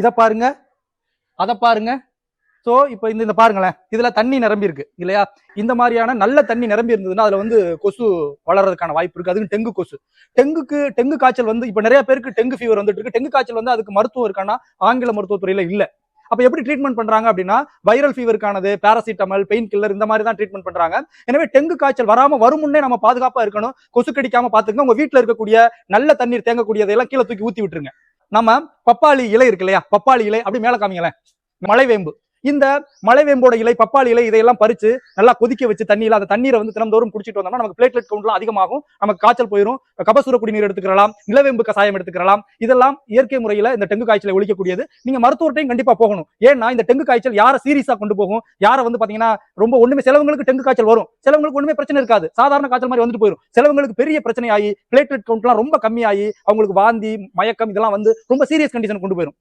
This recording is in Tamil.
இதை பாருங்க, அதை பாருங்க. ஸோ இப்போ இந்த பாருங்களேன், இதுல தண்ணி நிரம்பி இருக்கு இல்லையா? இந்த மாதிரியான நல்ல தண்ணி நிரம்பி இருந்ததுன்னா அதுல வந்து கொசு வளர்றதுக்கான வாய்ப்பு இருக்கு. அதுக்கு டெங்கு கொசு. டெங்கு காய்ச்சல் வந்து இப்ப நிறைய பேருக்கு டெங்கு ஃபீவர் வந்துட்டு இருக்கு. டெங்கு காய்ச்சல் வந்து அதுக்கு மருத்துவம் இருக்கான்னா ஆங்கில மருத்துவத்துறையில இல்ல. அப்ப எப்படி ட்ரீட்மெண்ட் பண்றாங்க அப்படின்னா வைரல் ஃபீவருக்கானது பேராசிட்டமல், பெயின் கில்லர் இந்த மாதிரி தான் ட்ரீட்மெண்ட் பண்றாங்க. எனவே டெங்கு காய்ச்சல் வராம வரும் முன்னே நம்ம பாதுகாப்பா இருக்கணும். கொசு கடிக்காம பாத்துக்கணும். உங்க வீட்டுல இருக்கக்கூடிய நல்ல தண்ணீர் தேங்கக்கூடியதெல்லாம் கீழே தூக்கி ஊத்தி விட்டுருங்க. நம்ம பப்பாளி இலை இருக்கு இல்லையா? பப்பாளி இலை அப்படி மேல காமிங்களேன். மலைவேம்பு. இந்த மலைவேம்போட இலை, பப்பாளி இலை இதையெல்லாம் பறிச்சு நல்லா கொதிக்க வச்சு தண்ணியில அந்த தண்ணீரை வந்து தினந்தோறும் குடிச்சிட்டு வந்தோம்னா நமக்கு பிளேட்லெட் கவுண்ட்லாம் அதிகமாகும். நமக்கு காய்ச்சல் போயிடும். கபசுர குடிநீர் எடுத்துக்கலாம், நிலவேம்பு கசாயம் எடுத்துக்கலாம். இதெல்லாம் இயற்கை முறையில இந்த டெங்கு காய்ச்சலை ஒழிக்கக்கூடியது. நீங்க மருத்துவர்கிட்டையும் கண்டிப்பா போகணும். ஏன்னா இந்த டெங்கு காய்ச்சல் யாரை சீரியஸா கொண்டு போகும், யாரை வந்து பாத்தீங்கன்னா ரொம்ப ஒண்ணுமே சிலவங்களுக்கு டெங்கு காய்ச்சல் வரும், சிலவங்களுக்கு ஒண்ணுமே பிரச்சனை இருக்காது, சாதாரண காய்ச்சல் மாதிரி வந்துட்டு போயிடும். சிலவங்களுக்கு பெரிய பிரச்சனை ஆகி பிளேட்லெட் கவுண்ட்லாம் ரொம்ப கம்மியாகி அவங்களுக்கு வாந்தி, மயக்கம் இதெல்லாம் வந்து ரொம்ப சீரியஸ் கண்டிஷன் கொண்டு போயிடும்.